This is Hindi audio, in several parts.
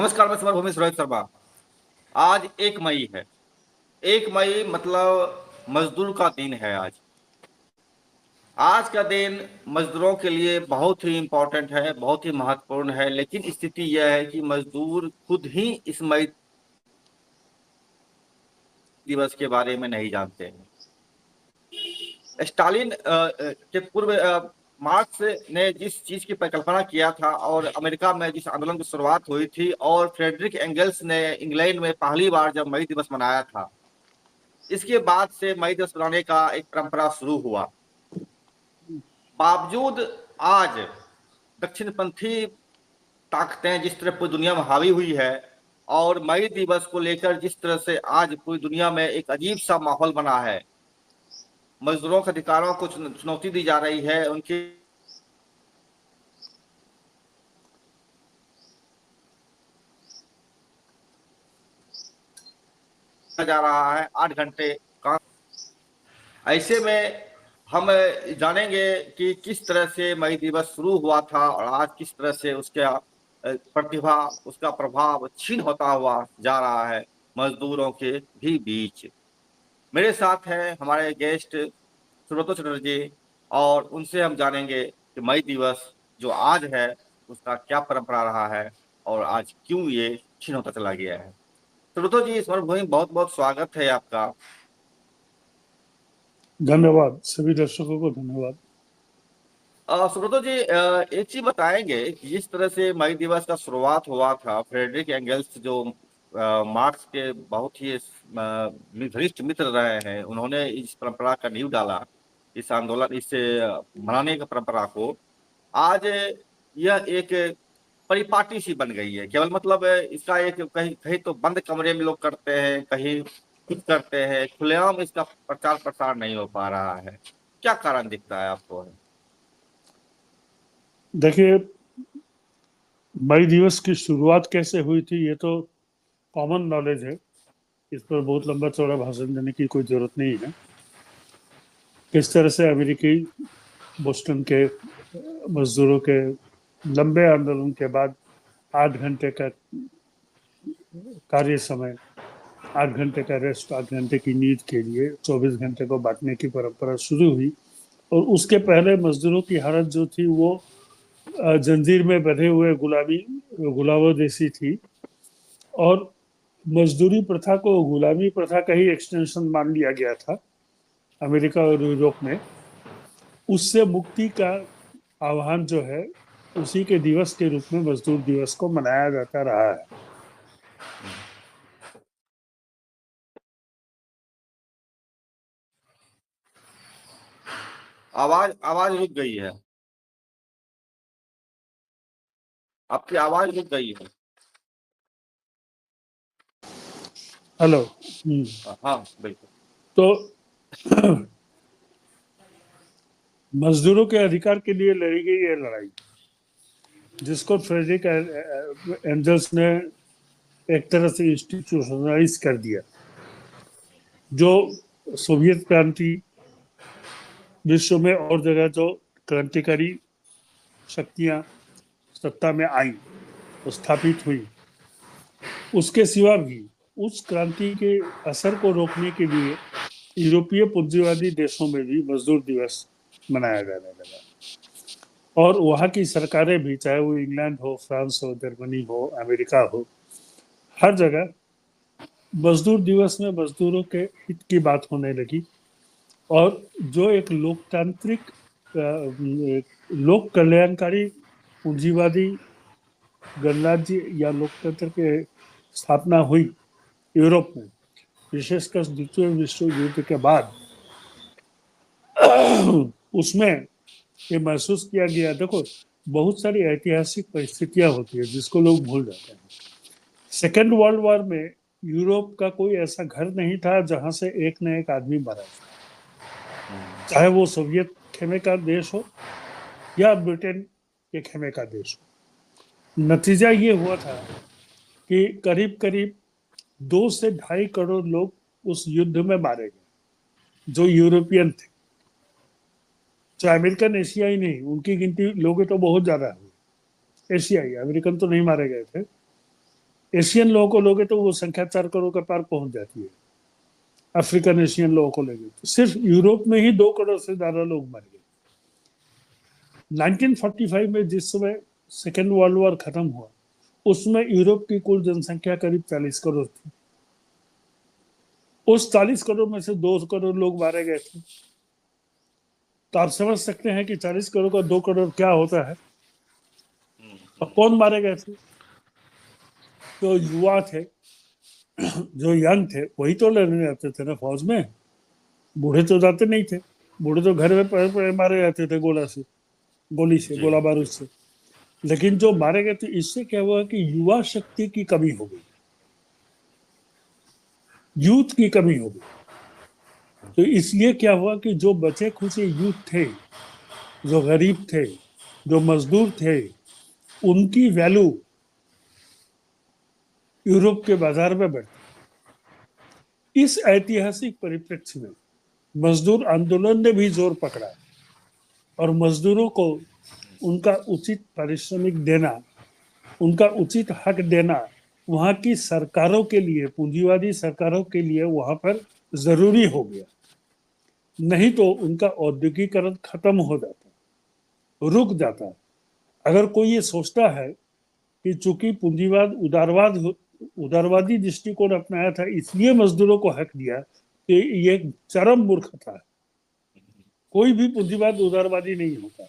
नमस्कार, मैं समर भूमि रोहित शर्मा। आज 1 मई है। 1 मई मतलब मजदूर का दिन है। आज का दिन मजदूरों के लिए बहुत ही इम्पोर्टेंट है, बहुत ही महत्वपूर्ण है। लेकिन स्थिति यह है कि मजदूर खुद ही इस मई दिवस के बारे में नहीं जानते हैं। स्टालिन के पूर्व मार्क्स ने जिस चीज की परिकल्पना किया था और अमेरिका में जिस आंदोलन की शुरुआत हुई थी, और फ्रेडरिक एंगल्स ने इंग्लैंड में पहली बार जब मई दिवस मनाया था, इसके बाद से मई दिवस मनाने का एक परंपरा शुरू हुआ। बावजूद आज दक्षिणपंथी ताकतें जिस तरह पूरी दुनिया में हावी हुई है, और मई दिवस को लेकर जिस तरह से आज पूरी दुनिया में एक अजीब सा माहौल बना है, मजदूरों के अधिकारों को चुनौती दी जा रही है, उनकी जा रहा है 8 घंटे काम। ऐसे में हम जानेंगे कि किस तरह से मई दिवस शुरू हुआ था और आज किस तरह से उसका प्रतिभा, उसका प्रभाव क्षीण होता हुआ जा रहा है मजदूरों के भी बीच। मेरे साथ हैं हमारे गेस्ट सुब्रतो चटर्जी, और उनसे हम जानेंगे कि मई दिवस जो आज है उसका क्या परंपरा रहा है और आज क्यों ये क्षीण होता चला गया है। सुब्रतो जी, स्मरण भूमि बहुत बहुत स्वागत है आपका। धन्यवाद। सभी दर्शकों को धन्यवाद। सुब्रतो जी, एक चीज बताएंगे कि जिस तरह से मई दिवस का शुरुआत हुआ था, फ्रेडरिक एंगल्स जो मार्क्स के बहुत ही घनिष्ठ मित्र रहे हैं, उन्होंने इस परंपरा का नींव डाला, इस आंदोलन, इस मनाने की परंपरा को। आज यह एक परिपाटी सी बन गई है। केवल मतलब इसका एक कहीं कहीं तो बंद कमरे में लोग करते हैं, कहीं कुछ करते हैं, खुलेआम इसका प्रचार प्रसार नहीं हो पा रहा है। क्या कारण दिखता है आपको? देखिए, मई दिवस की शुरुआत कैसे हुई थी ये तो कॉमन नॉलेज है। इस पर बहुत लंबा चौड़ा भाषण देने की कोई जरूरत नहीं है। किस तरह से अमेरिकी बोस्टन के मजदूरों के लंबे आंदोलन के बाद 8 घंटे का कार्य समय, 8 घंटे का रेस्ट, 8 घंटे की नींद के लिए 24 घंटे को बांटने की परंपरा शुरू हुई। और उसके पहले मजदूरों की हालत जो थी वो जंजीर में बंधे हुए गुलामों जैसी थी। और मजदूरी प्रथा को गुलामी प्रथा का ही एक्सटेंशन मान लिया गया था अमेरिका और यूरोप में। उससे मुक्ति का आह्वान जो है, उसी के दिवस के रूप में मजदूर दिवस को मनाया जाता रहा है। आवाज आवाज रुक गई है। आपकी आवाज रुक गई है। हेलो। हाँ, बिल्कुल। तो मजदूरों के अधिकार के लिए लड़ी गई ये लड़ाई, जिसको फ्रेडरिक एंजल्स ने एक तरह से इंस्टीट्यूशनलाइज कर दिया। जो सोवियत क्रांति, विश्व में और जगह जो क्रांतिकारी शक्तियां सत्ता में आई, स्थापित हुई, उसके सिवा भी उस क्रांति के असर को रोकने के लिए यूरोपीय पूंजीवादी देशों में भी मजदूर दिवस मनाया जाने लगा। और वहाँ की सरकारें भी, चाहे वो इंग्लैंड हो, फ्रांस हो, जर्मनी हो, अमेरिका हो, हर जगह मजदूर दिवस में मजदूरों के हित की बात होने लगी। और जो एक लोकतांत्रिक लोक कल्याणकारी पूंजीवादी गणराज्य या लोकतंत्र के स्थापना हुई यूरोप में, विशेषकर द्वितीय विश्व युद्ध के बाद, उसमें ये महसूस किया गया। देखो, बहुत सारी ऐतिहासिक परिस्थितियां होती है जिसको लोग भूल जाते हैं। सेकेंड वर्ल्ड वॉर में यूरोप का कोई ऐसा घर नहीं था जहां से एक न एक आदमी मरा, चाहे वो सोवियत खेमे का देश हो या ब्रिटेन के खेमे का देश हो। नतीजा ये हुआ था कि करीब करीब 2 से 2.5 करोड़ लोग उस युद्ध में मारे गए, जो यूरोपियन थे। चाहे अमेरिकन, एशियाई नहीं, उनकी गिनती लोग तो बहुत ज्यादा हुई। एशियाई, अमेरिकन तो नहीं मारे गए थे। एशियन लोगों को लोगे तो वो संख्या 4 करोड़ के पार पहुंच जाती है। अफ्रीकन एशियन लोगों को लेंगे तो सिर्फ यूरोप में ही 2 करोड़ से ज्यादा लोग मर गए। 1945 में जिस समय सेकेंड वर्ल्ड वॉर खत्म हुआ, उसमें यूरोप की कुल जनसंख्या करीब 40 करोड़ थी। उस 40 करोड़ में से 2 करोड़ लोग मारे गए थे। तो आप समझ सकते हैं कि 40 करोड़ का 2 करोड़ क्या होता है। और कौन मारे गए थे? तो युवा थे, जो यंग थे, वही तो लड़ने जाते थे ना फौज में। बूढ़े तो जाते नहीं थे। बूढ़े तो घर में पड़े पड़े मारे जाते थे गोली से, जी गोला बारूद से। लेकिन जो मारे गए थे, इससे क्या हुआ कि युवा शक्ति की कमी हो गई, यूथ की कमी हो गई। तो इसलिए क्या हुआ कि जो बचे खुचे यूथ थे, जो गरीब थे, जो मजदूर थे, उनकी वैल्यू यूरोप के बाजार में बढ़ती। इस ऐतिहासिक परिप्रेक्ष्य में मजदूर आंदोलन ने भी जोर पकड़ा और मजदूरों को उनका उचित पारिश्रमिक देना, उनका उचित हक देना वहां की सरकारों के लिए, पूंजीवादी सरकारों के लिए वहां पर जरूरी हो गया। नहीं तो उनका औद्योगिकरण खत्म हो जाता, रुक जाता। अगर कोई ये सोचता है कि चूंकि पूंजीवाद उदारवादी दृष्टिकोण अपनाया था इसलिए मजदूरों को हक दिया, तो ये चरम मूर्खता है। कोई भी पूंजीवाद उदारवादी नहीं होता।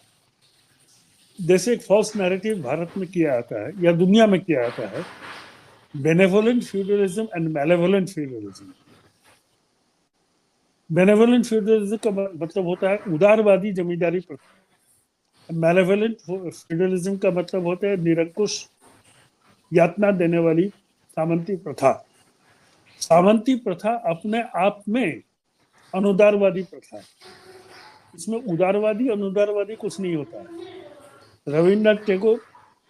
जैसे एक फॉल्स नैरेटिव भारत में किया जाता है या दुनिया में किया जाता है, benevolent feudalism and malevolent feudalism. Benevolent feudalism का मतलब होता है उदारवादी जमींदारी प्रथा। मैलेवोलेंट फ्यूडलिज्म का मतलब होता है निरंकुश यातना देने वाली सामंती प्रथा। सामंती प्रथा अपने आप में अनुदारवादी प्रथा है। इसमें उदारवादी अनुदारवादी कुछ नहीं होता है। रविन्द्रनाथ टैगोर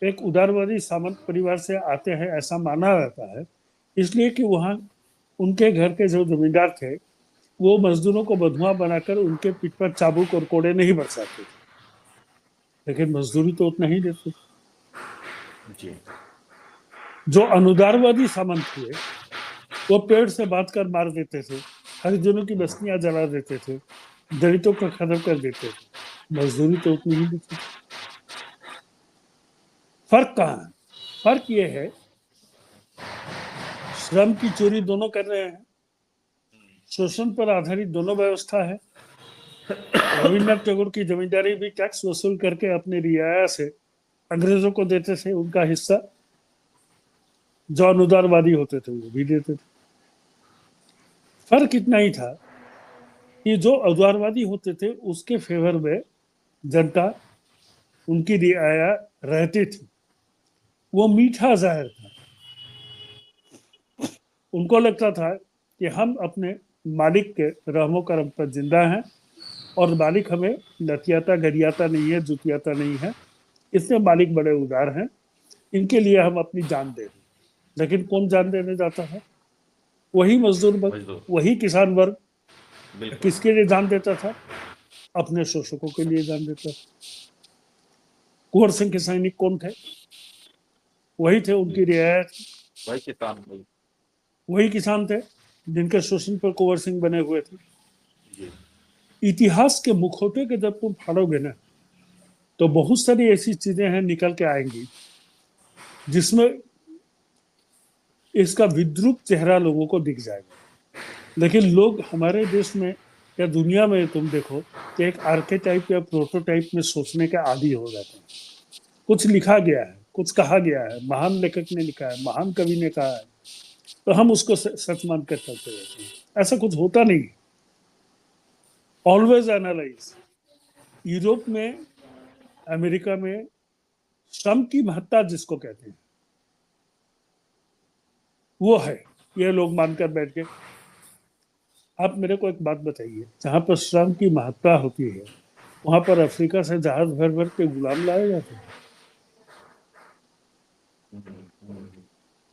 एक उदारवादी सामंत परिवार से आते हैं ऐसा माना जाता है, इसलिए कि वहाँ उनके घर के जो जमींदार थे वो मजदूरों को बंधुआ बनाकर उनके पीठ पर चाबुक और कोड़े नहीं बरसाते थे, लेकिन मजदूरी तो उतना ही देते थे। जी जो अनुदारवादी सामंत हुए वो पेड़ से बांध कर मार देते थे, हरिजनों की बस्तियां जला देते थे, दलितों को खत्म कर देते थे, मजदूरी तो उतनी ही देते थे। फर्क कहाँ है? फर्क ये है श्रम की चोरी दोनों कर रहे हैं, शोषण पर आधारित दोनों व्यवस्था है। रविन्द्रनाथ टैगोर की जमींदारी भी टैक्स वसूल करके अपने रियाया से अंग्रेजों को देते थे उनका हिस्सा, जो अनुदारवादी होते थे वो भी देते थे। फर्क इतना ही था कि जो उदारवादी होते थे उसके फेवर में जनता, उनकी रियाया रहती थी। वो मीठा जहर था। उनको लगता था कि हम अपने मालिक के रहमो करम पर जिंदा हैं और मालिक हमें लतियाता गरियाता नहीं है, जुतियाता नहीं है, इससे मालिक बड़े उदार हैं, इनके लिए हम अपनी जान दे दें। लेकिन कौन जान देने जाता है? वही मजदूर वर्ग, वही किसान वर्ग। किसके लिए जान देता था? अपने शोषकों के लिए जान देता था। कुंवर सिंह के सैनिक कौन थे? वही थे, उनकी रियायत वही किसान थे जिनके शोषण पर कुंवर सिंह बने हुए थे। इतिहास के मुखौटे के जब तुम फाड़ोगे ना, तो बहुत सारी ऐसी चीजें हैं निकल के आएंगी जिसमें इसका विद्रूप चेहरा लोगों को दिख जाएगा। लेकिन लोग हमारे देश में या दुनिया में तुम देखो कि एक आर्केटाइप या प्रोटोटाइप में सोचने के आदी हो जाते हैं। कुछ लिखा गया है, कुछ कहा गया है, महान लेखक ने लिखा है, महान कवि ने कहा है, तो हम उसको सच मानकर चलते रहते हैं। ऐसा कुछ होता नहीं। Always analyse. यूरोप में, अमेरिका में श्रम की महत्ता जिसको कहते हैं वो है, ये लोग मानकर बैठ के। आप मेरे को एक बात बताइए, जहां पर श्रम की महत्ता होती है वहां पर अफ्रीका से जहाज भर भर के गुलाम लाए जाते हैं।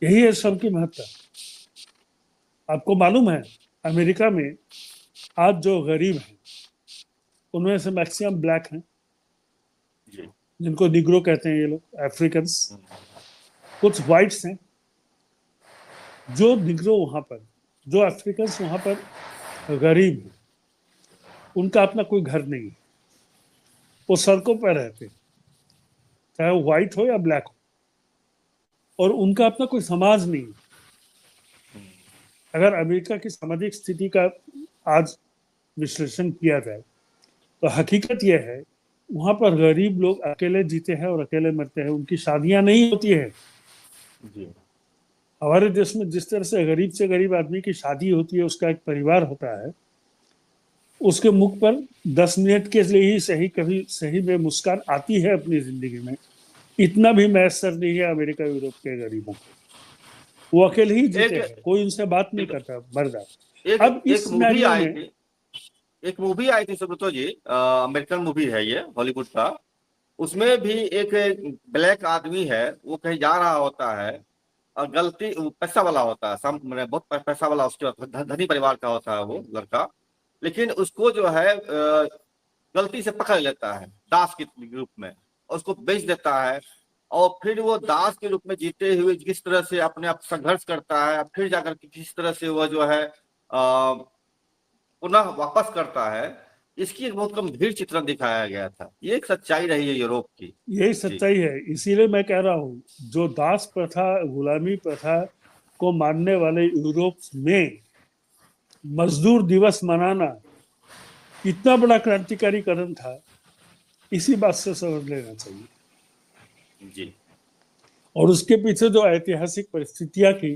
यही है श्रम की महत्ता। आपको मालूम है अमेरिका में आज जो गरीब हैं उनमें से मैक्सिमम ब्लैक हैं, जिनको निग्रो कहते हैं ये लोग, अफ्रीकन्स। कुछ व्हाइट्स हैं जो निग्रो वहां पर, जो अफ्रीकन्स वहां पर गरीब हैं, उनका अपना कोई घर नहीं है, वो सड़कों पर रहते हैं, चाहे वो व्हाइट हो या ब्लैक हो, और उनका अपना कोई समाज नहीं है। अगर अमेरिका की सामाजिक स्थिति का आज विश्लेषण किया जाए तो हकीकत यह है, वहां पर गरीब लोग अकेले जीते हैं और अकेले मरते हैं, उनकी शादियां नहीं होती है। जी हमारे देश में जिस तरह से गरीब आदमी की शादी होती है, उसका एक परिवार होता है, उसके मुख पर 10 मिनट के लिए ही सही कभी सही में मुस्कान आती है अपनी जिंदगी में, इतना भी मैसर नहीं है अमेरिका यूरोप के गरीबों को। वो अकेले ही जीते एक हैं, कोई उनसे बात नहीं करता मरदा। एक अब एक इस मूवी सिनेरियो आई में थी, एक मूवी आई थी सुब्रतो जी, अमेरिकन मूवी है ये, हॉलीवुड का। उसमें भी एक ब्लैक आदमी है, वो कहीं जा रहा होता है और गलती, वो पैसा वाला होता है, बहुत पैसा वाला, उसके धनी परिवार का होता है वो लड़का। लेकिन उसको जो है गलती से पकड़ लेता है दास के रूप में, और उसको बेच देता है। और फिर वो दास के रूप में जीते हुए किस तरह से अपने आप संघर्ष करता है, फिर जाकर के किस तरह से वो जो है पुनः वापस करता है, इसकी एक बहुत गंभीर चित्रण दिखाया गया था। ये एक सच्चाई रही है यूरोप की। यही जी सच्चाई है। इसीलिए मैं कह रहा हूँ, जो दास प्रथा, गुलामी प्रथा को मानने वाले यूरोप में मजदूर दिवस मनाना इतना बड़ा क्रांतिकारी कदम था, इसी बात से समझ लेना चाहिए। जी और उसके पीछे जो ऐतिहासिक परिस्थितियां थी,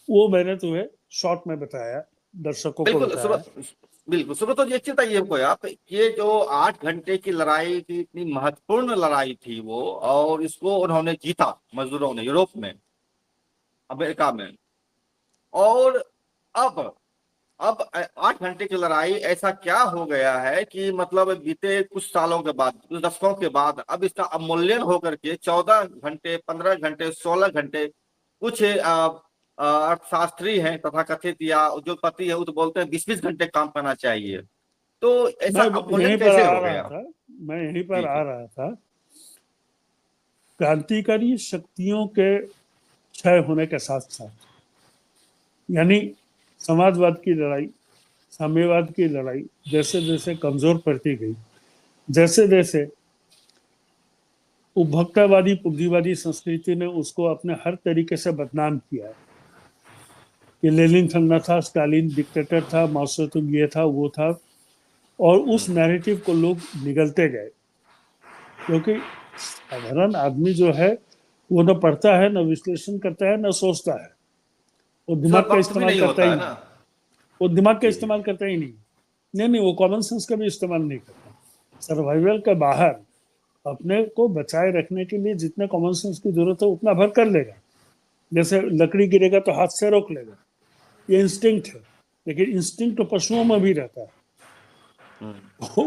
वो मैंने तुम्हें शॉर्ट में बताया, दर्शकों को बिल्कुल बताया। बिल्कुल सुब्रत, तो ये चीज बताइए हमको आप, ये जो 8 घंटे की लड़ाई की इतनी महत्वपूर्ण लड़ाई थी वो, और इसको उन्होंने जीता मजदूरों ने यूरोप में, अमेरिका में। और अब अब 8 घंटे की लड़ाई, ऐसा क्या हो गया है कि मतलब बीते कुछ सालों के बाद, कुछ दशकों के बाद, अब इसका अवमूल्यन होकर के 14 घंटे, 15 घंटे, 16 घंटे, कुछ अर्थशास्त्री हैं तथा कथित या उद्योगपति है, वो तो बोलते हैं 20-20 घंटे काम करना चाहिए। तो ऐसा मैं अवमूल्यन यहीं पर कैसे आ हो रहा गया? था मैं यहीं पर जी आ जी रहा था। क्रांतिकारी शक्तियों के क्षय होने के साथ साथ, यानी समाजवाद की लड़ाई, साम्यवाद की लड़ाई जैसे जैसे कमजोर पड़ती गई, जैसे जैसे उपभोक्तावादी पूंजीवादी संस्कृति ने उसको अपने हर तरीके से बदनाम किया है कि लेनिन ठंडा था, स्टालिन डिक्टेटर था, माओ तुंग ये था वो था, और उस नैरेटिव को लोग निगलते गए। क्योंकि साधारण आदमी जो है, वो न पढ़ता है, न विश्लेषण करता है, न सोचता है, वो सर, दिमाग का वक्त भी इस्तेमाल नहीं करता होता ही है नहीं। ना। वो दिमाग का जी जी इस्तेमाल करता ही नहीं। नहीं, वो कॉमन सेंस का भी इस्तेमाल नहीं करता। सर्वाइवल के बाहर अपने को बचाए रखने के लिए जितने कॉमन सेंस की जरूरत है उतना भर कर लेगा। जैसे लकड़ी गिरेगा तो हाथ से रोक लेगा, ये इंस्टिंक्ट है। लेकिन इंस्टिंक्ट तो पशुओं में भी रहता है।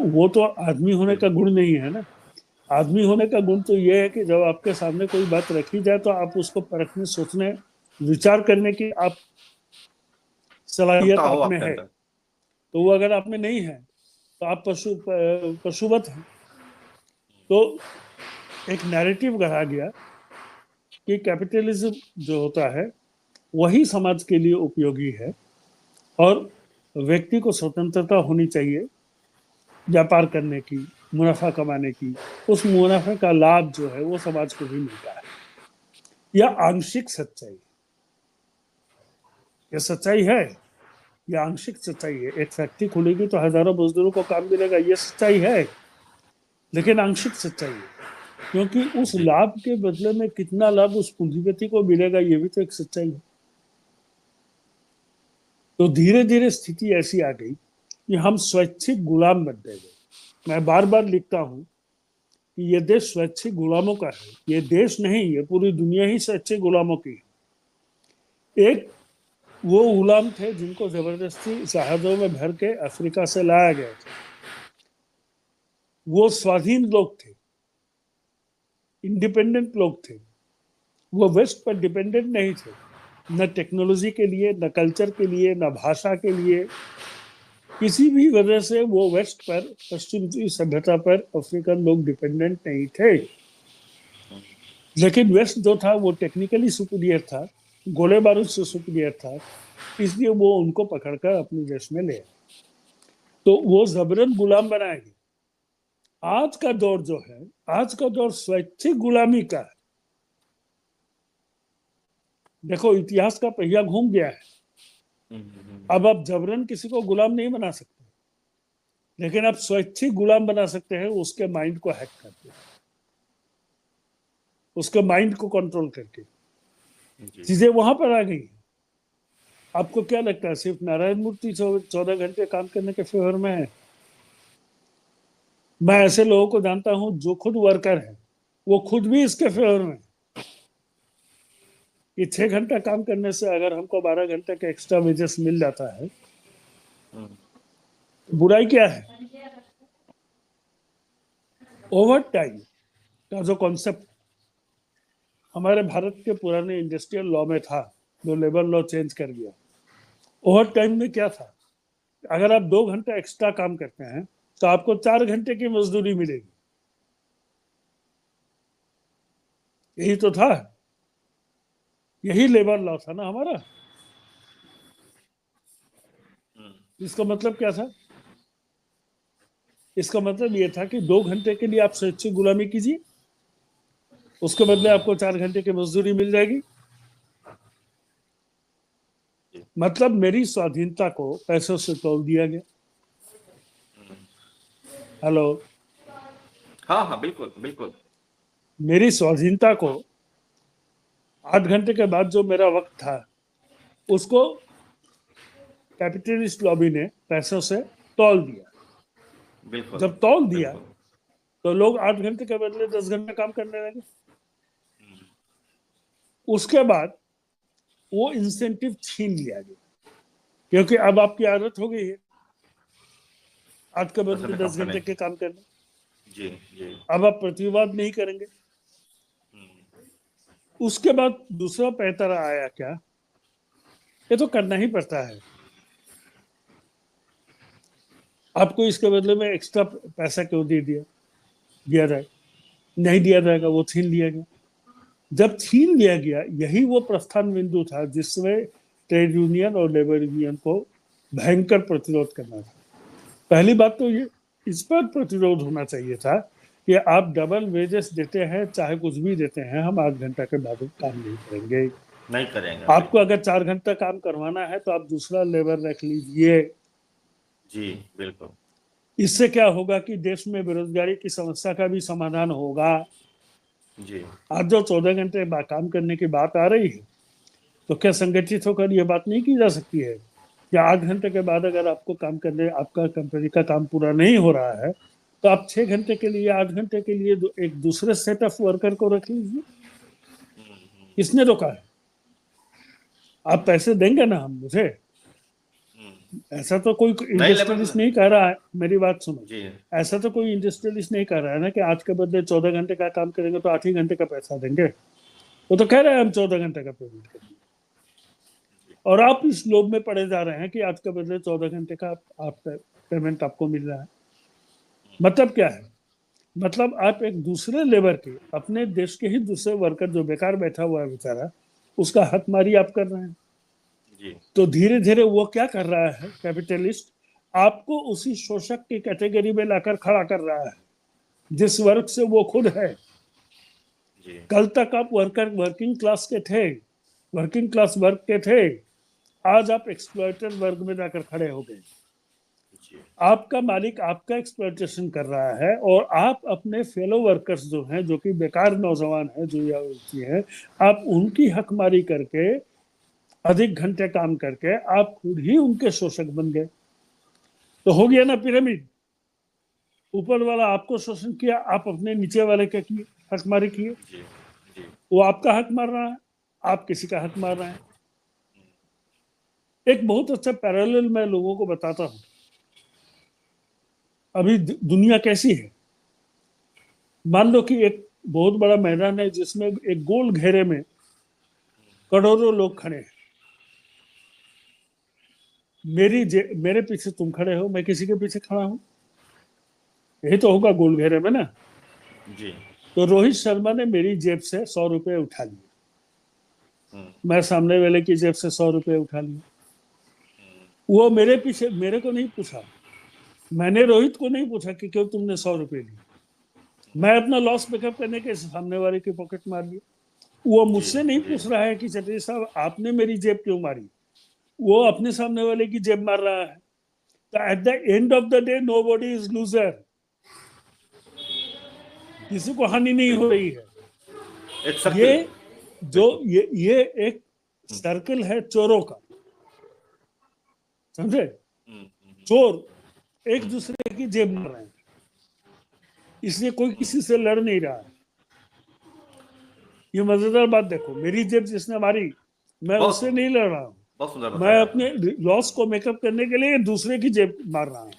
वो तो आदमी होने का बिल्कुल। गुण नहीं है ना। आदमी होने का गुण तो ये है कि जब आपके सामने कोई बात रखी जाए तो आप उसको परखने, सोचने, विचार करने की आप क्षमता सलाहियत हो आप में आपके है। अंदर। तो वो अगर आप में नहीं है तो आप पशुवत हैं। तो एक नैरेटिव गढ़ा गया कि कैपिटलिज्म जो होता है वही समाज के लिए उपयोगी है, और व्यक्ति को स्वतंत्रता होनी चाहिए व्यापार करने की, मुनाफा कमाने की। उस मुनाफे का लाभ जो है वो समाज को भी मिलता है। यह आंशिक सच्चाई, यह सच्चाई है, यह आंशिक सच्चाई है। एक फैक्ट्री खुलेगी तो हजारों मजदूरों को काम मिलेगा, यह सच्चाई है, लेकिन आंशिक सच्चाई है। क्योंकि उस जी लाभ के बदले में कितना लाभ उस पूंजीपति को मिलेगा, यह भी तो एक सच्चाई है। तो धीरे धीरे स्थिति ऐसी आ गई कि हम स्वैच्छिक गुलाम बनते गए। मैं बार बार लिखता हूं कि यह देश स्वैच्छिक गुलामों का है। ये देश नहीं, ये पूरी दुनिया ही स्वैच्छिक गुलामों की है। एक वो गुलाम थे जिनको जबरदस्ती जहाजों में भर के अफ्रीका से लाया गया था। वो स्वाधीन लोग थे, इंडिपेंडेंट लोग थे। वो वेस्ट पर डिपेंडेंट नहीं थे, न टेक्नोलॉजी के लिए, न कल्चर के लिए, न भाषा के लिए। किसी भी वजह से वो वेस्ट पर, पश्चिमी सभ्यता पर अफ्रीकन लोग डिपेंडेंट नहीं थे। लेकिन वेस्ट जो था वो टेक्निकली सुपीरियर था, गोले बारूद से सुपीरियर था, इसलिए वो उनको पकड़कर अपने देश में ले आए। तो वो जबरन गुलाम बनाएंगे। आज का दौर जो है, आज का दौर स्वैच्छिक गुलामी का है। देखो, इतिहास का पहिया घूम गया है। अब आप जबरन किसी को गुलाम नहीं बना सकते, लेकिन आप स्वैच्छिक गुलाम बना सकते हैं, उसके माइंड को हैक करके, उसके माइंड को कंट्रोल करके। चीजें वहां पर आ गई। आपको क्या लगता है सिर्फ नारायण मूर्ति 14 घंटे काम करने के फेवर में है? मैं ऐसे लोगों को जानता हूं जो खुद वर्कर है, वो खुद भी इसके फेवर में कि 6 घंटा काम करने से अगर हमको 12 घंटे का एक्स्ट्रा वेजेस मिल जाता है, तो बुराई क्या है? ओवर टाइम का जो कॉन्सेप्ट हमारे भारत के पुराने इंडस्ट्रियल लॉ में था, जो लेबर लॉ चेंज कर दिया, ओवर टाइम में क्या था? अगर आप 2 घंटा एक्स्ट्रा काम करते हैं तो आपको 4 घंटे की मजदूरी मिलेगी। यही तो था, यही लेबर लॉ था ना हमारा। इसका मतलब क्या था? इसका मतलब ये था कि 2 घंटे के लिए आप स्वैच्छिक गुलामी कीजिए, उसके बदले आपको 4 घंटे की मजदूरी मिल जाएगी। मतलब मेरी स्वाधीनता को पैसों से तोल दिया गया। हेलो? हाँ हाँ, बिल्कुल बिल्कुल। मेरी स्वाधीनता को 8 घंटे के बाद जो मेरा वक्त था, उसको कैपिटलिस्ट लॉबी ने पैसों से तौल दिया। बिल्कुल जब तौल दिया बिल्कुल। तो लोग 8 घंटे के बदले 10 घंटे काम करने लगे। उसके बाद वो इंसेंटिव छीन लिया गया, क्योंकि अब आपकी आदत हो गई है 8 के असल बदले में 10 कंपनी। घंटे के काम करने। जी जी। अब आप प्रतिवाद नहीं करेंगे। उसके बाद दूसरा पैंतरा आया क्या? ये तो करना ही पड़ता है, आपको इसके बदले में एक्स्ट्रा पैसा क्यों दे दिया जाए? नहीं दिया जाएगा, वो छीन लिया गया। जब छीन लिया गया, यही वो प्रस्थान बिंदु था जिसमें ट्रेड यूनियन और लेबर यूनियन को भयंकर प्रतिरोध करना था। पहली बात तो ये, इस पर प्रतिरोध होना चाहिए था कि आप डबल वेजेस देते हैं, चाहे कुछ भी देते हैं, हम 8 घंटा के बाद काम नहीं करेंगे। नहीं करेंगे, आपको बिल्कुल। अगर 4 घंटा काम करवाना है तो आप दूसरा लेबर रख लीजिए। जी बिल्कुल। इससे क्या होगा कि देश में बेरोजगारी की समस्या का भी समाधान होगा। जी आज जो 14 घंटे काम करने की बात आ रही है, तो क्या संगठित होकर ये बात नहीं की जा सकती है कि 8 घंटे के बाद अगर आपको काम करने, आपका कंपनी का काम पूरा नहीं हो रहा है, तो आप 6 घंटे के लिए, 8 घंटे के लिए एक दूसरे सेट ऑफ वर्कर को रख लीजिए। किसने रोका है? आप पैसे देंगे ना हम मुझे। ऐसा तो कोई नहीं, लेबर। इंडस्ट्रियलिस्ट नहीं कह रहा है, मेरी बात सुनो। जी ऐसा तो कोई इंडस्ट्रियलिस्ट नहीं कह रहा है ना कि आज के बदले 14 घंटे का काम करेंगे तो 8 ही घंटे का पैसा देंगे। वो तो कह रहे हैं हम 14 घंटे का पेमेंट करेंगे, और आप इस लोभ में पड़े जा रहे हैं कि आज के बदले 14 घंटे का आप पेमेंट आपको मिल रहा है। मतलब क्या है? मतलब आप एक दूसरे लेबर के, अपने देश के ही दूसरे वर्कर जो बेकार बैठा हुआ है बेचारा, उसका हकमारी आप कर रहे हैं। जी। तो धीरे धीरे वो क्या कर रहा है कैपिटलिस्ट? आपको उसी शोषक की कैटेगरी में लाकर खड़ा कर रहा है जिस वर्ग से वो खुद है। जी कल तक आप वर्किंग क्लास के थे, वर्किंग क्लास वर्ग के थे, आज आप एक्सप्लॉयटर वर्ग में जाकर खड़े हो गए। जी। आपका मालिक आपका एक्सप्लॉयटेशन कर रहा है, और आप अपने फेलो वर्कर्स जो हैं, जो कि बेकार नौजवान हैं, जो या हैं, आप उनकी हकमारी करके, अधिक घंटे काम करके आप खुद ही उनके शोषक बन गए। तो हो गया ना पिरामिड। ऊपर वाला आपको शोषण किया, आप अपने नीचे वाले क्या किए? हकमारी किए। जी जी। वो आपका हक मार रहा है, आप किसी का हक मार रहे हैं। एक बहुत अच्छा पैरेलल मैं लोगों को बताता हूं। अभी दुनिया कैसी है? मान लो कि एक बहुत बड़ा मैदान है जिसमें एक गोल घेरे में करोड़ों लोग खड़े हैं। मेरे पीछे तुम खड़े हो, मैं किसी के पीछे खड़ा हूं। यही तो होगा गोल घेरे में ना। जी तो रोहित शर्मा ने मेरी जेब से 100 रुपए उठा लिए। मैं सामने वाले की जेब से 100 रुपए उठा लिया। वो मेरे पीछे, मेरे को नहीं पूछा, मैंने रोहित को नहीं पूछा कि क्यों तुमने 100 रुपए लिए। मैं अपना लॉस मेकअप करने के सामने वाले की पॉकेट मार लिया। वो मुझसे नहीं पूछ रहा है कि चटर्जी साहब आपने मेरी जेब क्यों मारी, वो अपने सामने वाले की जेब मार रहा है। तो at the end of the day nobody is loser, किसी को हानि नहीं हो रही है। एक सर्किल। ये जो ये एक सर्कल है चोरों का, समझे? चोर एक दूसरे की जेब मार रहे हैं, इसलिए कोई किसी से लड़ नहीं रहा है। ये मजेदार बात देखो, मेरी जेब जिसने मारी, मैं उससे नहीं लड़ रहा हूँ, बहुत सुंदर मैं अपने लॉस को मेकअप करने के लिए दूसरे की जेब मार रहा हूँ,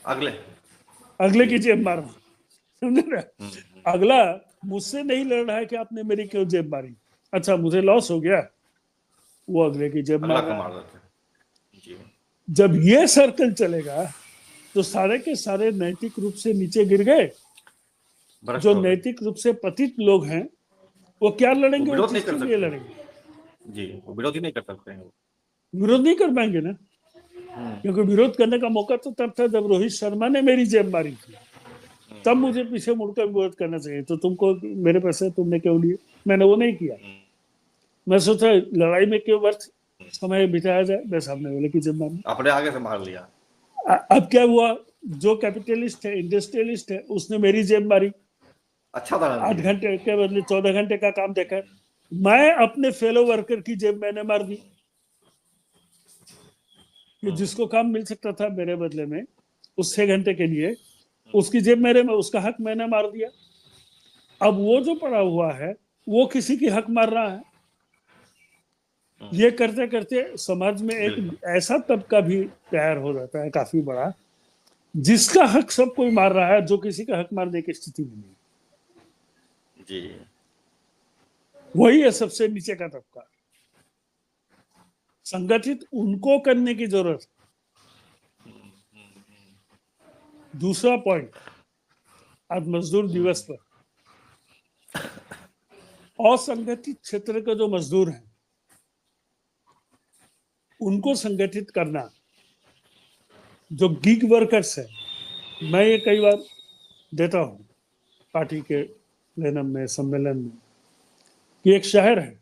अगले की जेब मार रहा हूँ, समझे ना? अगला मुझसे नहीं लड़ रहा है कि आपने मेरी क्यों जेब मारी। अच्छा, मुझे लॉस हो गया, वो अगले की जेब मार रहा है। जब ये सर्कल चलेगा तो सारे के सारे नैतिक रूप से नीचे गिर गए। जो नैतिक रूप से पतित लोग हैं वो क्या लड़ेंगे? वो किसके लिए लड़ेंगे? जी, वो विरोध ही नहीं कर सकते हैं, विरोध नहीं कर पाएंगे ना, क्योंकि विरोध करने का मौका तो तब था जब रोहित शर्मा ने मेरी जेब मारी थी, तब मुझे पीछे मुड़कर विरोध करना चाहिए। तो तुमको मेरे पैसे तुमने क्यों लिए? मैंने वो नहीं किया। मैं सोचा लड़ाई में क्यों व्यर्थ समय बिताया जाए, मैं सामने वाले की जेब मारी, अपने आगे से मार लिया। अब क्या हुआ, जो कैपिटलिस्ट है, इंडस्ट्रियलिस्ट है, उसने मेरी जेब मारी। अच्छा था, 8 घंटे के बदले 14 घंटे का काम देखा, मैं अपने फेलो वर्कर की जेब मैंने मार दी। कि जिसको काम मिल सकता था मेरे बदले में उस 6 घंटे के लिए, उसकी जेब मेरे में, उसका हक मैंने मार दिया। अब वो जो पड़ा हुआ है वो किसी की हक मार रहा है। ये करते करते समाज में एक ऐसा तबका भी तैयार हो जाता है काफी बड़ा, जिसका हक सब कोई मार रहा है, जो किसी का हक मारने की स्थिति में नहीं जी। वही है सबसे नीचे का तबका। संगठित उनको करने की जरूरत। दूसरा पॉइंट, आज मजदूर दिवस पर असंगठित क्षेत्र के जो मजदूर हैं उनको संगठित करना। जो गिग वर्कर्स है, मैं ये कई बार देता हूं पार्टी के प्लेनम में, सम्मेलन में, कि एक शहर है,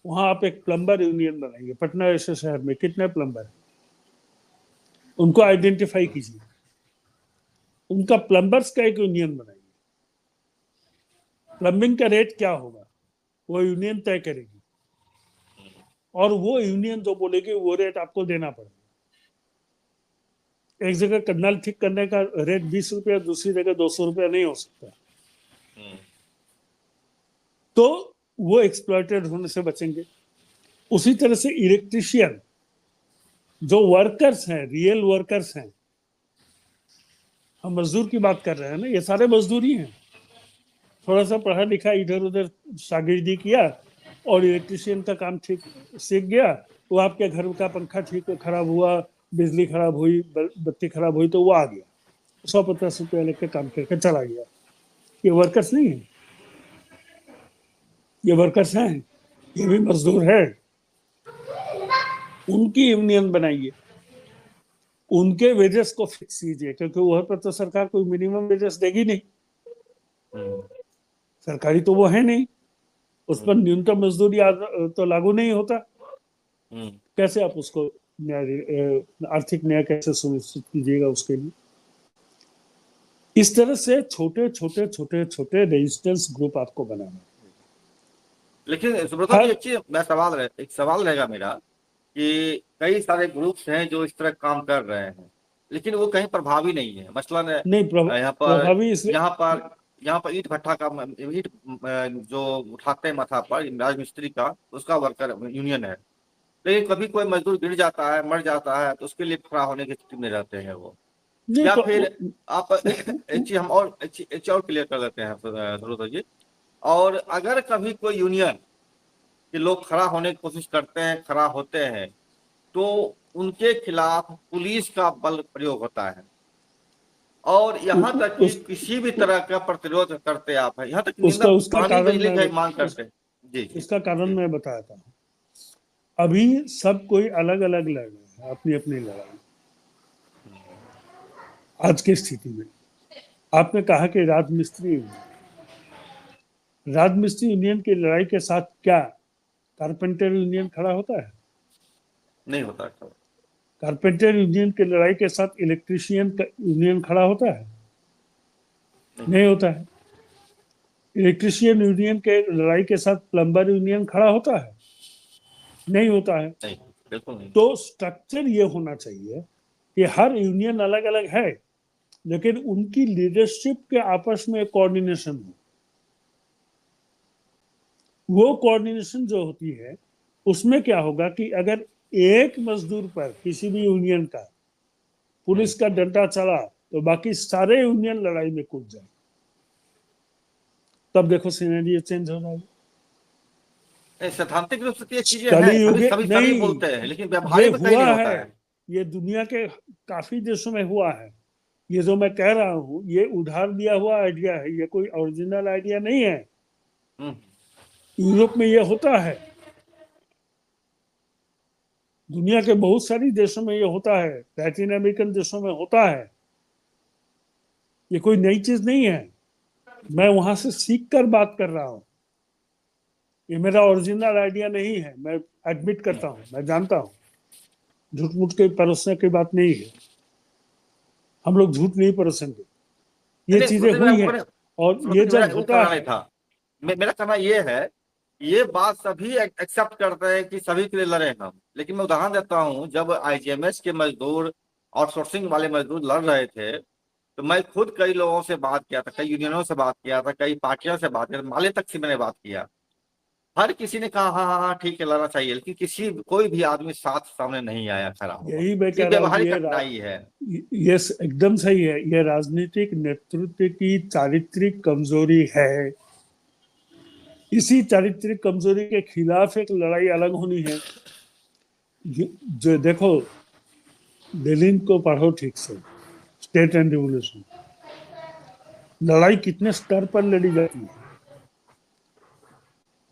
वहां आप एक प्लम्बर यूनियन बनाइए। पटना जैसे शहर में कितने प्लम्बर हैं, उनको आइडेंटिफाई कीजिए, उनका प्लम्बर्स का एक यूनियन बनाइए। प्लम्बिंग का रेट क्या होगा वो यूनियन तय करेगी, और वो यूनियन जो बोलेगी वो रेट आपको देना पड़ेगा। एक जगह कन्नल ठीक करने का रेट 20 रुपया, दूसरी जगह 200 रुपया नहीं हो सकता। तो वो एक्सप्लॉइटेड होने से बचेंगे। उसी तरह से इलेक्ट्रिशियन, जो वर्कर्स हैं, रियल वर्कर्स हैं, हम मजदूर की बात कर रहे हैं ना, ये सारे मजदूर ही हैं। थोड़ा सा पढ़ा लिखा इधर उधर शागिर्दी किया और इलेक्ट्रिशियन का काम ठीक सीख गया, वो आपके घर का पंखा ठीक खराब हुआ, बिजली खराब हुई, बत्ती खराब हुई, तो वो आ गया 150 रुपया लेके काम करके चला गया। ये वर्कर्स नहीं है, ये वर्कर्स हैं, ये भी मजदूर है। उनकी यूनियन बनाइए, उनके वेजेस को फिक्स कीजिए, क्योंकि वह पर तो सरकार कोई मिनिमम वेजेस देगी नहीं, सरकारी तो वो है नहीं, उस पर न्यूनतम मजदूरी तो लागू नहीं होता। कैसे आप उसको आर्थिक न्याय कैसे सुनिश्चित कीजिएगा उसके लिए? इस तरह से छोटे छोटे छोटे छोटे रेजिस्टेंस ग्रुप आपको बनाना। लेकिन सुब्रता जी, एक चीज मैं एक सवाल रहेगा मेरा कि कई सारे ग्रुप्स हैं जो इस तरह काम कर रहे हैं, लेकिन वो कहीं प्रभावी नहीं है। मसलन यहाँ पर ईंट भट्ठा का, ईंट जो उठाते हैं माथा पर राजमिस्त्री का, उसका वर्कर यूनियन है, लेकिन कभी कोई मजदूर गिर जाता है, मर जाता है, तो उसके लिए खड़ा होने की स्थिति में रहते हैं वो। या तो फिर आप एक चीज हम और क्लियर कर देते हैं सुब्रता जी, और अगर कभी कोई यूनियन के लोग खड़ा होने की कोशिश करते हैं, खड़ा होते हैं, तो उनके खिलाफ पुलिस का बल प्रयोग होता है, और यहाँ तक कि किसी भी तरह का प्रतिरोध करते आप हैं, यहाँ तक उसका कारण मांग करते हैं। जी जी इसका कारण जी। मैं बताता हूँ। अभी सब कोई अलग अलग लड़ रहे हैं अपनी अपनी लड़ाई आज की स्थिति में। आपने कहा कि राजमिस्त्री यूनियन की लड़ाई के साथ क्या कारपेंटर यूनियन खड़ा होता है? नहीं होता है। कारपेंटर यूनियन की लड़ाई के साथ इलेक्ट्रीशियन यूनियन खड़ा होता है? नहीं नहीं होता है। इलेक्ट्रीशियन यूनियन के लड़ाई के साथ प्लम्बर यूनियन खड़ा होता है? नहीं होता है। नहीं, बिल्कुल नहीं। तो स्ट्रक्चर ये होना चाहिए कि हर यूनियन अलग अलग है, लेकिन उनकी लीडरशिप के आपस में कोऑर्डिनेशन हो। वो कोऑर्डिनेशन जो होती है उसमें क्या होगा कि अगर एक मजदूर पर किसी भी यूनियन का पुलिस का डंडा चला तो बाकी सारे यूनियन लड़ाई में कूद जाए। तब देखो सिनेरियो चेंज हो जाएगा। नहीं, सैद्धांतिक रूप से तो ये चीजें हैं, कलयुग सभी सभी सभी नहीं, बोलते हैं, लेकिन ये व्यवहारिक में कहीं हुआ नहीं होता है। है। ये दुनिया के काफी देशों में हुआ है। ये जो मैं कह रहा हूँ ये उधार दिया हुआ आइडिया है, ये कोई ओरिजिनल आइडिया नहीं है। हम्म। यूरोप में ये होता है, दुनिया के बहुत सारी देशों में ये होता है, लैटिन अमेरिकन देशों में होता है। ये कोई नई चीज नहीं है। मैं वहां से सीख कर बात कर रहा हूँ। ये मेरा ओरिजिनल आइडिया नहीं है, मैं एडमिट करता हूँ, मैं जानता हूँ। झूठ मूठ के परोसने की बात नहीं है। हम लोग झूठ नहीं परोसेंगे। ये नहीं, चीजें हुई हैं और ये मेरा जब वो होता कहना नहीं है। था। मेरा कहना ये है, ये बात सभी एक्सेप्ट करते हैं कि सभी के लिए लड़े हम, लेकिन मैं उदाहरण देता हूँ, जब आईजीएमएस के मजदूर आउटसोर्सिंग वाले मजदूर लड़ रहे थे, तो मैं खुद कई लोगों से बात किया था, कई यूनियनों से बात किया था, कई पार्टियों से बात किया, माले तक से मैंने बात किया। हर किसी ने कहा हाँ हाँ हाँ ठीक है लड़ना चाहिए, लेकिन किसी कोई भी आदमी साथ सामने नहीं आया खड़ा हुआ। यही मैं ये कह रहा हूँ कि व्यवहारिक कठिनाई है। ये एकदम सही है। ये राजनीतिक नेतृत्व की चारित्रिक कमजोरी है। इसी चारित्रिक कमजोरी के खिलाफ एक लड़ाई अलग होनी है। जो देखो, लेनिन को पढ़ो ठीक से, स्टेट एंड रिवोल्यूशन। लड़ाई कितने स्तर पर लड़ी जाती है।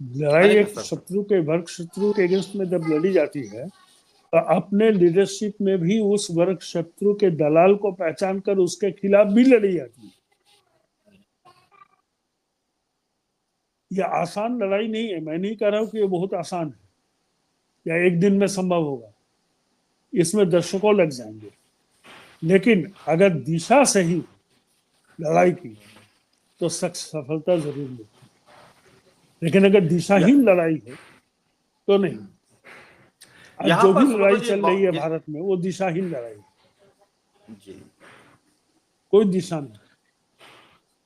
लड़ाई अनेक एक स्तर पर। शत्रु के वर्ग शत्रु के अगेंस्ट में जब लड़ी जाती है तो अपने लीडरशिप में भी उस वर्ग शत्रु के दलाल को पहचान कर उसके खिलाफ भी लड़ी जाती है। यह आसान लड़ाई नहीं है। मैं नहीं कह रहा हूं कि ये बहुत आसान है या एक दिन में संभव होगा। इसमें दशकों लग जाएंगे, लेकिन अगर दिशा सही लड़ाई की तो सफलता जरूर मिलती है। लेकिन अगर दिशाहीन लड़ाई है तो नहीं। आज यहाँ जो भी पर सुब्रतो लड़ाई जी चल रही है भारत में वो दिशाहीन लड़ाई है। जी, कोई दिशा नहीं।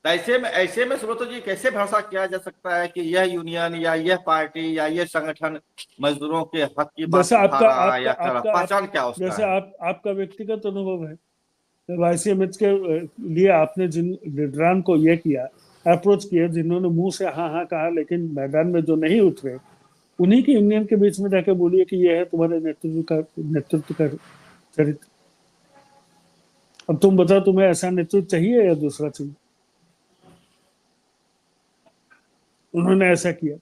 तो ऐसे में सुब्रतो जी कैसे भरोसा किया जा सकता है कि यह यूनियन या यह पार्टी या यह संगठन मजदूरों के हक की बात जैसे उठा आपका रहा है आपका या कर रहा, आपका आप पहचान क्या उसका जैसे है? आपका व्यक्तिगत अनुभव है। जब आईसीएमएच के लिए आपने जिन लीडरान को ये किया, अप्रोच किया, जिन्होंने मुंह से हाँ हाँ कहा लेकिन मैदान में जो नहीं उतरे, उन्हीं की यूनियन के बीच में जाकर बोलिए कि यह है तुम्हारे नेतृत्व का चरित्र। अब तुम बताओ, तुम्हें ऐसा नेतृत्व चाहिए या दूसरा चाहिए? उन्होंने ऐसा किया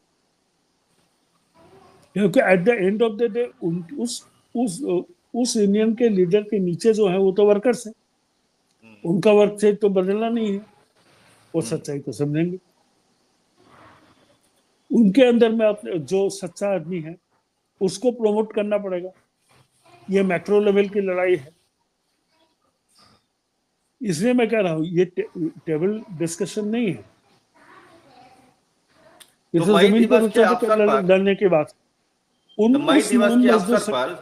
क्योंकि at the end of the day उस उस यूनियन के लीडर के नीचे जो है वो तो वर्कर्स है। उनका वर्क से तो बदलना नहीं है। वो सच्चाई को समझेंगे। उनके अंदर में अपने जो सच्चा आदमी है उसको प्रमोट करना पड़ेगा। ये मैक्रो लेवल की लड़ाई है। इसलिए मैं कह रहा हूं ये टेबल डिस्कशन नहीं है। ये तो तो मई जमीन पर दिवस के उतर के अवसर पर लड़ने की बात। उन तो मई उस दिवस उन के मजदूर अवसर पर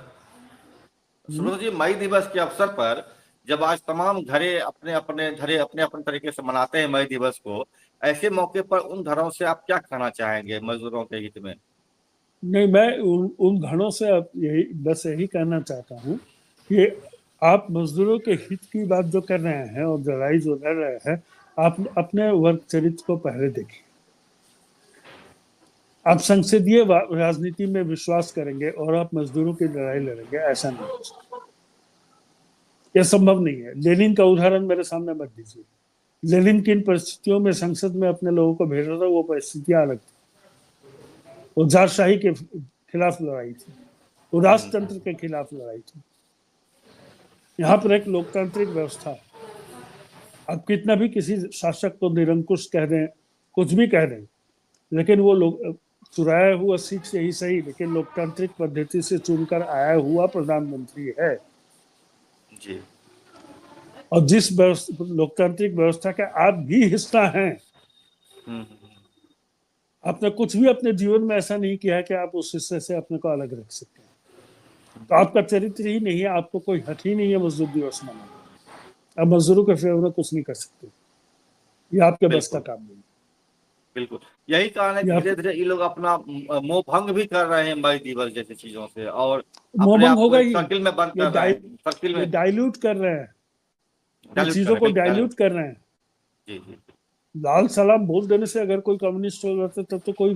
सुब्रतो जी, मई दिवस के अवसर पर जब आज तमाम घरे अपने अपने घरे अपने अपने तरीके से मनाते हैं मई दिवस को, ऐसे मौके पर उन घरों से आप क्या कहना चाहेंगे मजदूरों के हित में? नहीं, मैं उन घरों से अब यही बस यही कहना चाहता हूँ कि आप मजदूरों के हित की बात जो कर रहे हैं और लड़ाई जो लड़ रहे हैं, आप अपने वर्ग चरित्र को पहले देखिए। आप संसदीय राजनीति में विश्वास करेंगे और आप मजदूरों की लड़ाई लड़ेंगे, ऐसा नहीं हो सकता। यह संभव नहीं है। लेनिन का उदाहरण मेरे सामने मत दीजिए। लेनिन किन परिस्थितियों में संसद में अपने लोगों को भेज रहा था, वो परिस्थितियां अलग थी। वो जारशाही के खिलाफ लड़ाई थी, वो राजतंत्र के खिलाफ लड़ाई थी। यहाँ पर एक लोकतांत्रिक व्यवस्था है। अब कितना भी किसी शासक को निरंकुश कह दें, कुछ भी कह दें, लेकिन वो लोग चुराया हुआ सीट से ही सही, लेकिन लोकतांत्रिक पद्धति से चुनकर आया हुआ प्रधानमंत्री है। जी। और जिस लोकतांत्रिक व्यवस्था का आप भी हिस्सा हैं, आपने कुछ भी अपने जीवन में ऐसा नहीं किया है कि आप उस हिस्से से अपने को अलग रख सकते हैं। तो आपका चरित्र ही नहीं है, आपको कोई हक ही नहीं है मजदूर दिवस मनाने। आप मजदूरों के फेवर में कुछ नहीं कर सकते, ये आपके बस का काम नहीं। बिल्कुल, यही कारण है धीरे धीरे ये लोग अपना मोह भंग भी कर रहे हैं मई दिवस जैसी चीजों से, और अपने आप को एक सर्किल में बंद कर रहे हैं, सर्किल में डाइल्यूट कर रहे हैं, चीजों को डाइल्यूट कर रहे हैं। जी जी। लाल सलाम बोल देने से अगर कोई कम्युनिस्ट हो जाता है, तब तो कोई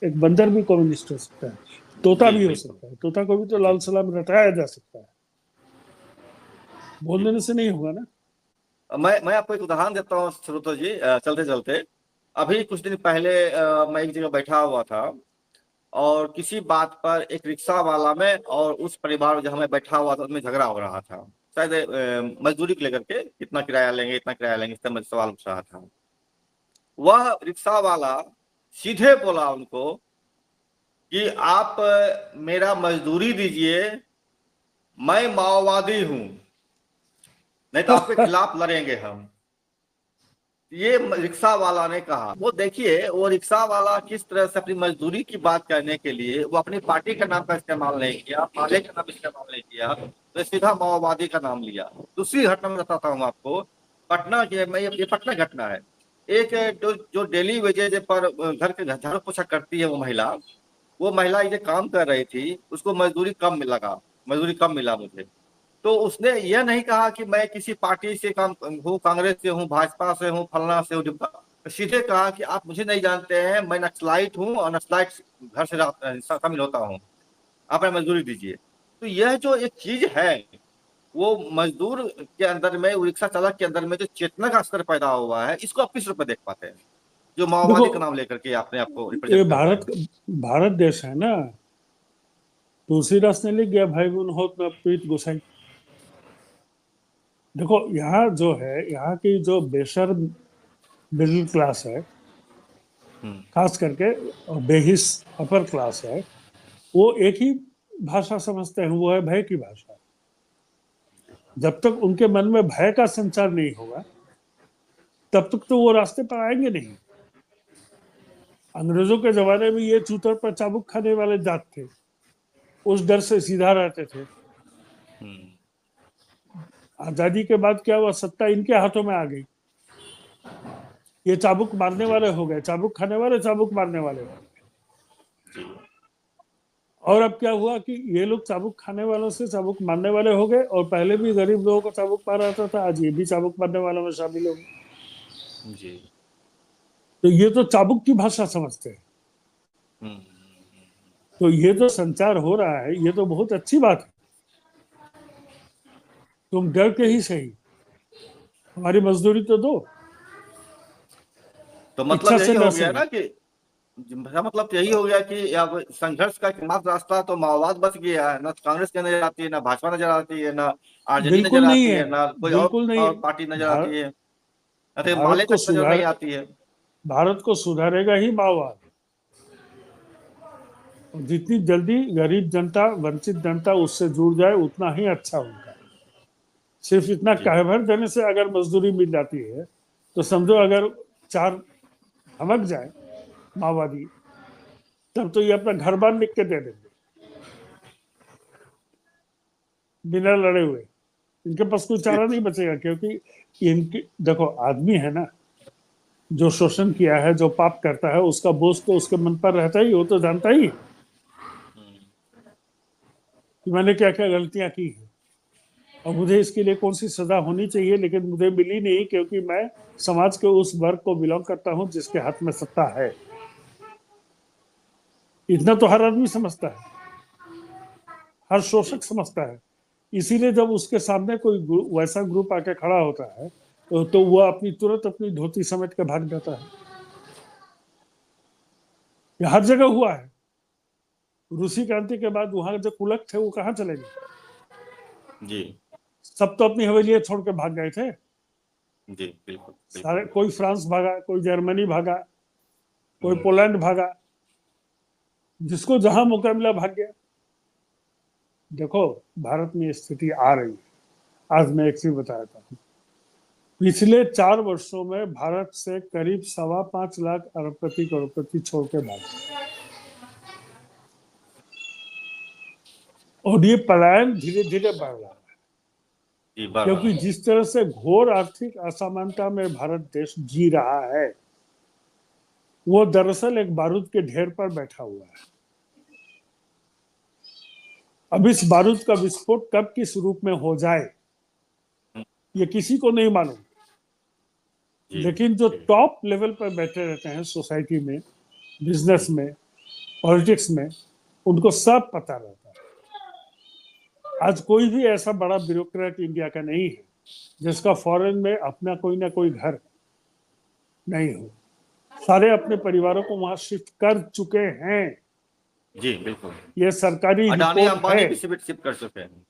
एक बंदर भी कम्युनिस्ट हो सकता है, तोता भी हो सकता है। तोता को भी तो लाल सलाम रटाया जा सकता है, बोल देने से नहीं होगा ना। मैं आपको एक उदाहरण देता हूँ श्रोता जी, चलते चलते। अभी कुछ दिन पहले मैं एक जगह बैठा हुआ था, और किसी बात पर एक रिक्शा वाला में और उस परिवार जहाँ मैं बैठा हुआ था उसमें झगड़ा हो रहा था, शायद मजदूरी को लेकर के, कितना किराया लेंगे इतना किराया लेंगे, इस तरह में सवाल उठ रहा था। वह रिक्शा वाला सीधे बोला उनको कि आप मेरा मजदूरी दीजिए, मैं माओवादी हूं, नहीं तो आपके खिलाफ लड़ेंगे हम। ये रिक्शा वाला ने कहा। वो देखिए, वो रिक्शा वाला किस तरह से अपनी मजदूरी की बात करने के लिए वो अपनी पार्टी का नाम का इस्तेमाल नहीं किया, माले का नाम इस्तेमाल नहीं किया, तो सीधा माओवादी का नाम लिया। दूसरी घटना में बताता हूँ आपको, पटना की, मैं ये पटना घटना है। एक जो डेली वेजेज पर घर के झाड़ू पोछा करती है वो महिला ये काम कर रही थी, उसको मजदूरी कम मिला मुझे। तो उसने यह नहीं कहा कि मैं किसी पार्टी से काम हूँ, कांग्रेस से हूँ, भाजपा से हूँ, फलना से हूँ। सीधे कहा कि आप मुझे नहीं जानते हैं, मैं नक्सलाइट हूँ और नक्सलाइट घर से शामिल होता हूँ, आप मजदूरी दीजिए। तो यह जो एक चीज है, वो मजदूर के अंदर में, रिक्शा चालक के अंदर में जो चेतना का स्तर पैदा हुआ है, इसको आप किस रूप में देख पाते हैं, जो माओवादी का नाम लेकर के आपने आपको ये रिप्रेजेंट कर रहे हैं? भारत देश है ना। तुलसीदास ने लिख गया, भाई गुण होत न प्रीत गोसाई। देखो यहाँ जो है, यहाँ की जो बेशर्म मिडिल क्लास है खास करके, और बेहिस अपर क्लास है, वो एक ही भाषा समझते हैं, वो है भय की भाषा। जब तक उनके मन में भय का संचार नहीं होगा, तब तक तो वो रास्ते पर आएंगे नहीं। अंग्रेजों के जमाने में ये चूतर पर चाबुक खाने वाले जात थे, उस डर से सीधा रहते थे। आजादी के बाद क्या हुआ, सत्ता इनके हाथों में आ गई, ये चाबुक मारने वाले हो गए, चाबुक खाने वाले चाबुक मारने वाले हो गए। और अब क्या हुआ कि ये लोग चाबुक खाने वालों से चाबुक मारने वाले हो गए, और पहले भी गरीब लोगों को चाबुक मार रहा था, आज ये भी चाबुक मारने वालों में शामिल हो गए। जी। तो ये तो चाबुक की भाषा समझते हैं। तो ये जो संचार हो रहा है, ये तो बहुत अच्छी बात है। तुम डर के ही सही, हमारी मजदूरी तो दो। तो मतलब यही हो गया ना कि, मतलब यही हो गया कि अब संघर्ष का एकमात्र रास्ता तो माओवाद बच गया है, ना कांग्रेस के नजर आती है, ना भाजपा नजर आती है, ना आरजेडी नजर नहीं आती है, है, ना कोई बिल्कुल नहीं और है। पार्टी नजर आती है, ना तो भारत माले को तक नजर नहीं आती है। भारत को सुधारेगा ही माओवाद। और जितनी जल्दी गरीब जनता, वंचित जनता उससे जुड़ जाए, उतना ही अच्छा उनका। सिर्फ इतना कह भर देने से अगर मजदूरी मिल जाती है, तो समझो अगर 4 धमक जाए माओवादी, तब तो ये अपना घर बार लिख के दे देंगे बिना लड़े हुए। इनके पास कोई चारा नहीं बचेगा, क्योंकि इनके, देखो आदमी है ना, जो शोषण किया है, जो पाप करता है, उसका बोझ तो उसके मन पर रहता ही, वो तो जानता ही है कि मैंने क्या क्या गलतियां की हैं, और मुझे इसके लिए कौन सी सजा होनी चाहिए, लेकिन मुझे मिली नहीं, क्योंकि मैं समाज के उस वर्ग को बिलोंग करता हूं जिसके हाथ में सत्ता है। इतना तो हर आदमी समझता है, हर शोषक समझता है। इसीलिए जब उसके सामने कोई वैसा ग्रुप आके खड़ा होता है, तो वह तुरंत अपनी धोती समेट के भाग जाता है। ये हर जगह हुआ है। रूसी क्रांति के बाद वहां जो कुलक थे वो कहाँ चले गए? जी सब तो अपनी हवेलियां छोड़ के भाग गए थे। जी बिल्कुल सारे, बिल्कुल। कोई फ्रांस भागा, कोई जर्मनी भागा, कोई हम्म, पोलैंड भागा, जिसको जहां मौका मिला भाग गया। देखो, भारत में ये स्थिति आ रही है। आज मैं एक चीज बताया था, पिछले 4 वर्षों में भारत से करीब 5.25 लाख अरबपति करोड़पति छोड़ के भागे, और ये पलायन धीरे धीरे बढ़ रहा है। जी बढ़ रहा क्योंकि है। जिस तरह से घोर आर्थिक असमानता में भारत देश जी रहा है, वो दरअसल एक बारूद के ढेर पर बैठा हुआ है। अब इस बारूद का विस्फोट कब किस रूप में हो जाए, हम्म, ये किसी को नहीं मालूम। जी लेकिन जो जी टॉप लेवल पर बैठे रहते हैं सोसाइटी में, बिजनेस हम्म, में, पॉलिटिक्स में, उनको सब पता रहता है। आज कोई भी ऐसा बड़ा ब्यूरोक्रेट इंडिया का नहीं है जिसका फॉरेन में अपना कोई ना कोई घर नहीं हो। सारे अपने परिवारों को वहां शिफ्ट कर चुके हैं। जी बिल्कुल। ये सरकारी अडानी रिपोर्ट है। अंबानी भी शिफ्ट कर चुके हैं।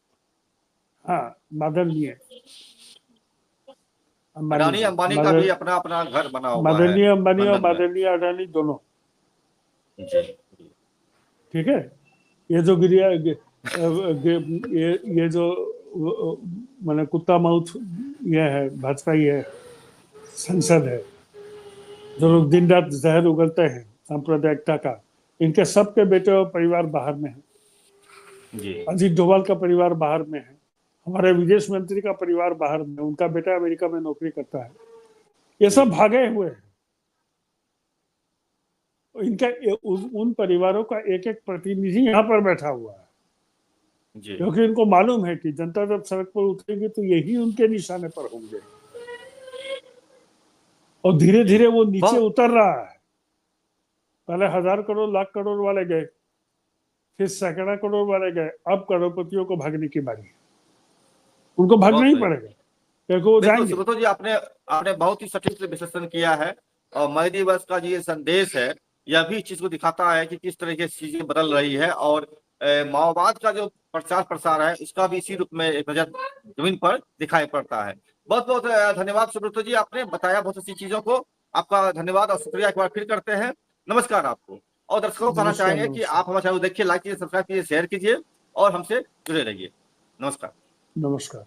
हाँ, मादरणीय अंबानी अडानी जी, अंबानी का भी अपना अपना घर बना हुआ है मादरणीय अंबानी और लंदन में। मादरणीय अडानी दोनों। जी जी ठीक है। ये जो गिरिया ये जो माने कुत्ता माउथ ये है, भाजपा ये संसद है, जो लोग दिन रात जहर उगलते हैं सांप्रदायिकता का, इनके सबके बेटे और परिवार बाहर में है। जी अजीत डोभाल का परिवार बाहर में है, हमारे विदेश मंत्री का परिवार बाहर में है, उनका बेटा अमेरिका में नौकरी करता है। ये जी सब भागे हुए हैं। इनका उन परिवारों का एक एक प्रतिनिधि यहाँ पर बैठा हुआ है, जी क्योंकि इनको मालूम है कि जनता जब सड़क पर उतरेगी तो यही उनके निशाने पर होंगे, और धीरे जी धीरे वो नीचे बहुत उतर रहा है। पहले 1,000 करोड़ लाख करोड़ वाले गए, फिर सैकड़ा करोड़ वाले गए, अब करोड़पतियों को भागने की बारी है। उनको भागना बहुत ही सही। पड़ेगा, क्योंकि वो बिल्कुल जाएंगे। सुब्रतो जी, आपने आपने बहुत ही सटीक से विश्लेषण किया है। और मई दिवस का जो ये संदेश है, यह भी इस चीज को दिखाता है कि किस तरीके से चीजें बदल रही है। और माओवाद का जो प्रचार प्रसार है, इसका भी इसी रूप में एक नजर जमीन पर दिखाई पड़ता है। बहुत बहुत धन्यवाद सुब्रतो जी, आपने बताया बहुत सी चीजों को। आपका धन्यवाद और शुक्रिया एक बार फिर करते हैं। नमस्कार आपको। और दर्शकों को कहना नमस्कार, चाहेंगे कि नमस्कार, आप हमारे चैनल को देखिए, लाइक कीजिए, सब्सक्राइब कीजिए, शेयर कीजिए और हमसे जुड़े रहिए। नमस्कार। नमस्कार।